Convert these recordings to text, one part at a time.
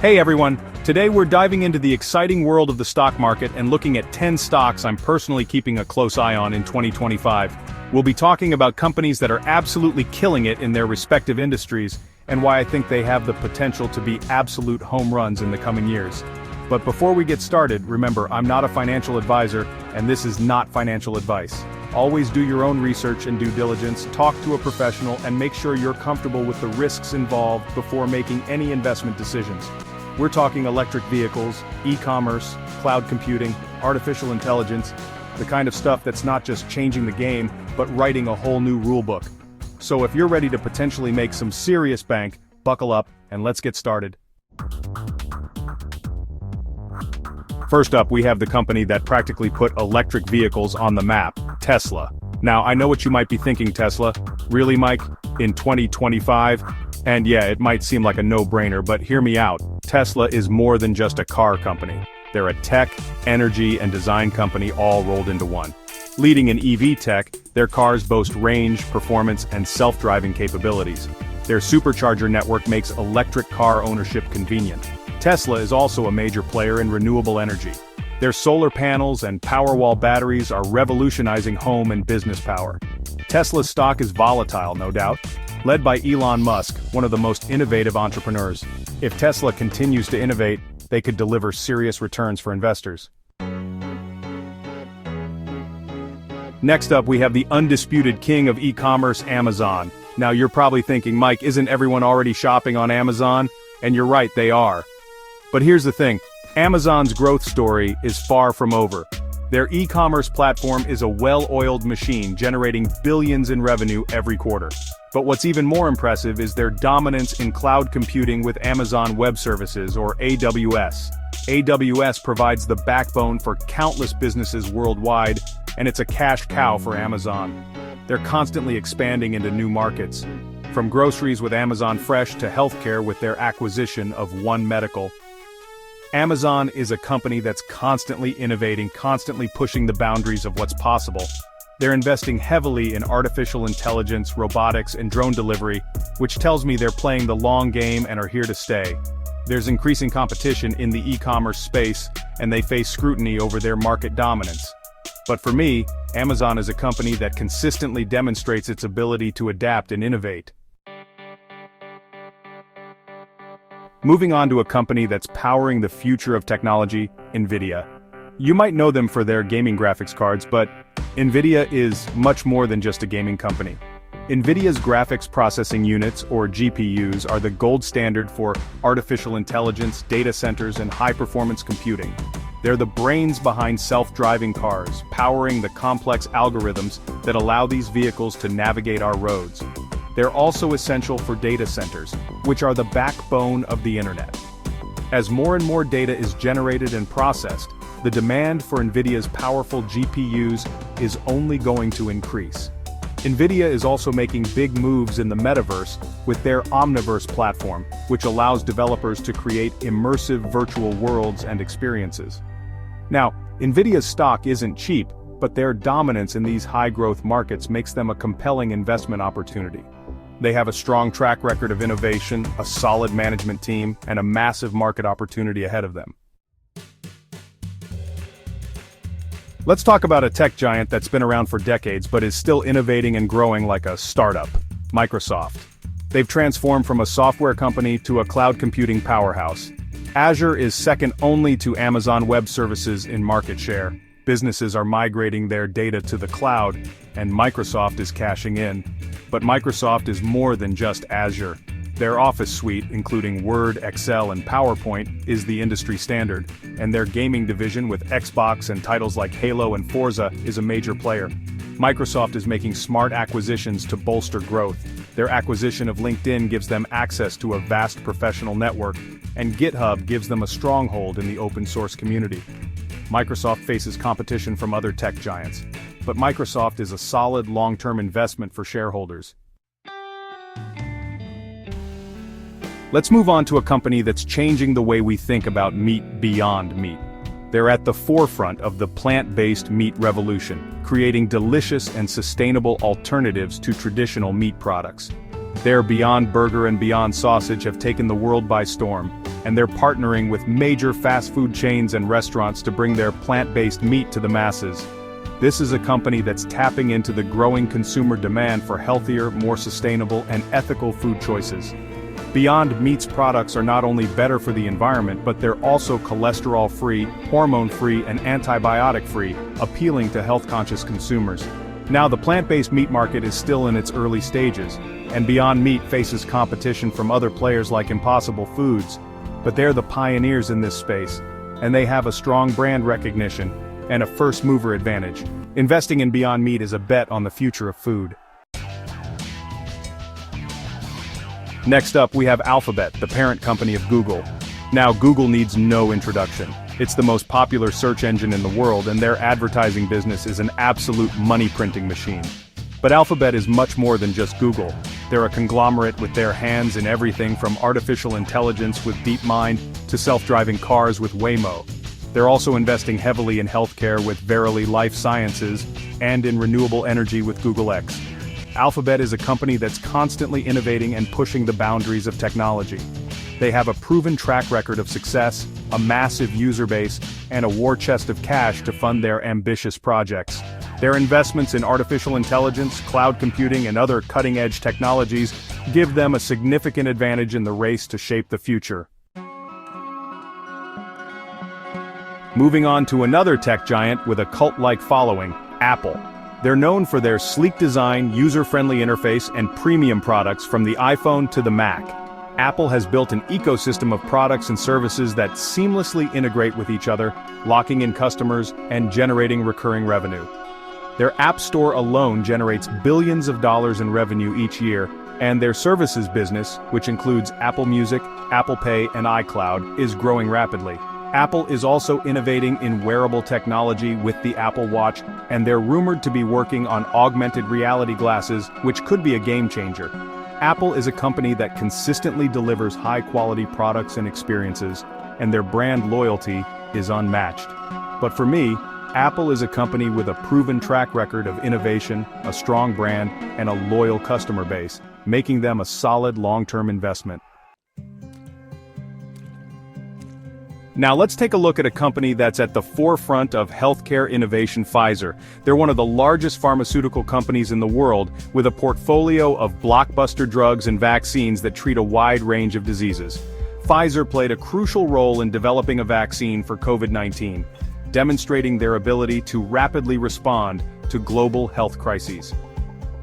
Hey everyone, today we're diving into the exciting world of the stock market and looking at 10 stocks I'm personally keeping a close eye on in 2025. We'll be talking about companies that are absolutely killing it in their respective industries, and why I think they have the potential to be absolute home runs in the coming years. But before we get started, remember, I'm not a financial advisor, and this is not financial advice. Always do your own research and due diligence, talk to a professional, and make sure you're comfortable with the risks involved before making any investment decisions. We're talking electric vehicles, e-commerce, cloud computing, artificial intelligence, the kind of stuff that's not just changing the game, but writing a whole new rulebook. So if you're ready to potentially make some serious bank, buckle up, and let's get started. First up, we have the company that practically put electric vehicles on the map, Tesla. Now, I know what you might be thinking, Tesla. Really, Mike? In 2025? And yeah, it might seem like a no-brainer, but hear me out. Tesla is more than just a car company. They're a tech, energy, and design company all rolled into one. Leading in EV tech, their cars boast range, performance, and self-driving capabilities. Their supercharger network makes electric car ownership convenient. Tesla is also a major player in renewable energy. Their solar panels and Powerwall batteries are revolutionizing home and business power. Tesla's stock is volatile, no doubt. Led by Elon Musk, one of the most innovative entrepreneurs. If Tesla continues to innovate, they could deliver serious returns for investors. Next up, we have the undisputed king of e-commerce, Amazon. Now you're probably thinking, Mike, isn't everyone already shopping on Amazon? And you're right, they are. But here's the thing, Amazon's growth story is far from over. Their e-commerce platform is a well-oiled machine generating billions in revenue every quarter. But what's even more impressive is their dominance in cloud computing with Amazon Web Services, or AWS. AWS provides the backbone for countless businesses worldwide, and it's a cash cow for Amazon. They're constantly expanding into new markets, from groceries with Amazon Fresh to healthcare with their acquisition of One Medical. Amazon is a company that's constantly innovating, constantly pushing the boundaries of what's possible. They're investing heavily in artificial intelligence, robotics, and drone delivery, which tells me they're playing the long game and are here to stay. There's increasing competition in the e-commerce space, and they face scrutiny over their market dominance. But for me, Amazon is a company that consistently demonstrates its ability to adapt and innovate. Moving on to a company that's powering the future of technology, Nvidia. You might know them for their gaming graphics cards, but Nvidia is much more than just a gaming company. Nvidia's graphics processing units, or GPUs, are the gold standard for artificial intelligence, data centers, and high-performance computing. They're the brains behind self-driving cars, powering the complex algorithms that allow these vehicles to navigate our roads. They're also essential for data centers, which are the backbone of the internet. As more and more data is generated and processed, the demand for Nvidia's powerful GPUs is only going to increase. Nvidia is also making big moves in the metaverse with their Omniverse platform, which allows developers to create immersive virtual worlds and experiences. Now, Nvidia's stock isn't cheap, but their dominance in these high-growth markets makes them a compelling investment opportunity. They have a strong track record of innovation, a solid management team, and a massive market opportunity ahead of them. Let's talk about a tech giant that's been around for decades but is still innovating and growing like a startup, Microsoft. They've transformed from a software company to a cloud computing powerhouse. Azure is second only to Amazon Web Services in market share. Businesses are migrating their data to the cloud, and Microsoft is cashing in. But Microsoft is more than just Azure. Their Office suite, including Word, Excel, and PowerPoint, is the industry standard, and their gaming division with Xbox and titles like Halo and Forza is a major player. Microsoft is making smart acquisitions to bolster growth. Their acquisition of LinkedIn gives them access to a vast professional network, and GitHub gives them a stronghold in the open-source community. Microsoft faces competition from other tech giants, but Microsoft is a solid long-term investment for shareholders. Let's move on to a company that's changing the way we think about meat beyond meat. They're at the forefront of the plant-based meat revolution, creating delicious and sustainable alternatives to traditional meat products. Their Beyond Burger and Beyond Sausage have taken the world by storm, and they're partnering with major fast food chains and restaurants to bring their plant-based meat to the masses. This is a company that's tapping into the growing consumer demand for healthier, more sustainable, and ethical food choices. Beyond Meat's products are not only better for the environment, but they're also cholesterol-free, hormone-free, and antibiotic-free, appealing to health-conscious consumers. Now, the plant-based meat market is still in its early stages, and Beyond Meat faces competition from other players like Impossible Foods. But they're the pioneers in this space, and they have a strong brand recognition and a first-mover advantage. Investing in Beyond Meat is a bet on the future of food. Next up, we have Alphabet, the parent company of Google. Now, Google needs no introduction. It's the most popular search engine in the world, and their advertising business is an absolute money-printing machine. But Alphabet is much more than just Google. They're a conglomerate with their hands in everything from artificial intelligence with DeepMind to self-driving cars with Waymo. They're also investing heavily in healthcare with Verily Life Sciences and in renewable energy with Google X. Alphabet is a company that's constantly innovating and pushing the boundaries of technology. They have a proven track record of success, a massive user base, and a war chest of cash to fund their ambitious projects. Their investments in artificial intelligence, cloud computing, and other cutting-edge technologies give them a significant advantage in the race to shape the future. Moving on to another tech giant with a cult-like following, Apple. They're known for their sleek design, user-friendly interface, and premium products from the iPhone to the Mac. Apple has built an ecosystem of products and services that seamlessly integrate with each other, locking in customers and generating recurring revenue. Their App Store alone generates billions of dollars in revenue each year, and their services business, which includes Apple Music, Apple Pay, and iCloud, is growing rapidly. Apple is also innovating in wearable technology with the Apple Watch, and they're rumored to be working on augmented reality glasses, which could be a game changer. Apple is a company that consistently delivers high-quality products and experiences, and their brand loyalty is unmatched. But for me, Apple is a company with a proven track record of innovation, a strong brand, and a loyal customer base, making them a solid long-term investment. Now let's take a look at a company that's at the forefront of healthcare innovation, Pfizer. They're one of the largest pharmaceutical companies in the world, with a portfolio of blockbuster drugs and vaccines that treat a wide range of diseases. Pfizer played a crucial role in developing a vaccine for COVID-19, demonstrating their ability to rapidly respond to global health crises.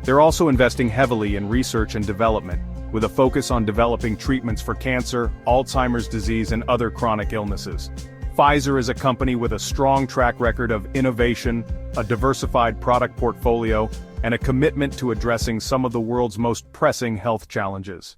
They're also investing heavily in research and development, with a focus on developing treatments for cancer, Alzheimer's disease, and other chronic illnesses. Pfizer is a company with a strong track record of innovation, a diversified product portfolio, and a commitment to addressing some of the world's most pressing health challenges.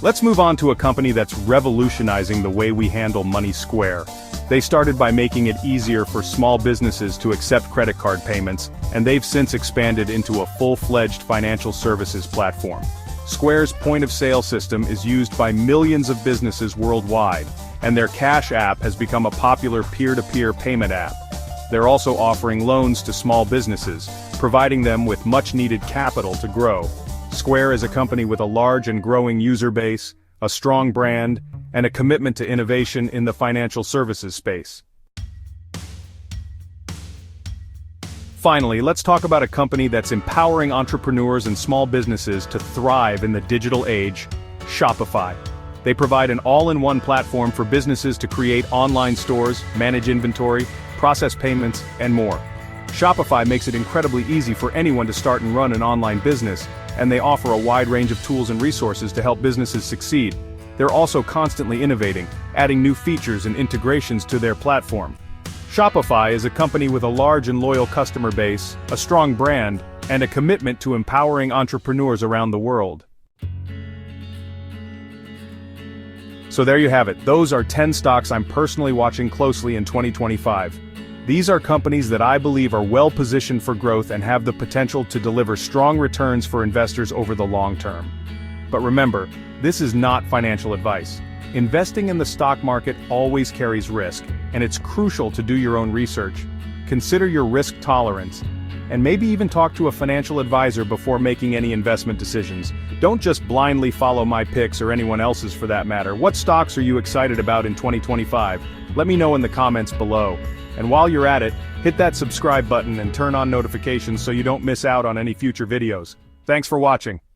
Let's move on to a company that's revolutionizing the way we handle money square. They started by making it easier for small businesses to accept credit card payments, and they've since expanded into a full-fledged financial services platform. Square's point-of-sale system is used by millions of businesses worldwide, and their Cash app has become a popular peer-to-peer payment app. They're also offering loans to small businesses, providing them with much-needed capital to grow. Square is a company with a large and growing user base, a strong brand, and a commitment to innovation in the financial services space. Finally, let's talk about a company that's empowering entrepreneurs and small businesses to thrive in the digital age, Shopify. They provide an all-in-one platform for businesses to create online stores, manage inventory, process payments, and more. Shopify makes it incredibly easy for anyone to start and run an online business, and they offer a wide range of tools and resources to help businesses succeed. They're also constantly innovating, adding new features and integrations to their platform. Shopify is a company with a large and loyal customer base, a strong brand, and a commitment to empowering entrepreneurs around the world. So there you have it. Those are 10 stocks I'm personally watching closely in 2025. These are companies that I believe are well positioned for growth and have the potential to deliver strong returns for investors over the long term. But remember, this is not financial advice. Investing in the stock market always carries risk, and it's crucial to do your own research. Consider your risk tolerance, and maybe even talk to a financial advisor before making any investment decisions. Don't just blindly follow my picks or anyone else's for that matter. What stocks are you excited about in 2025? Let me know in the comments below. And while you're at it, hit that subscribe button and turn on notifications so you don't miss out on any future videos. Thanks for watching.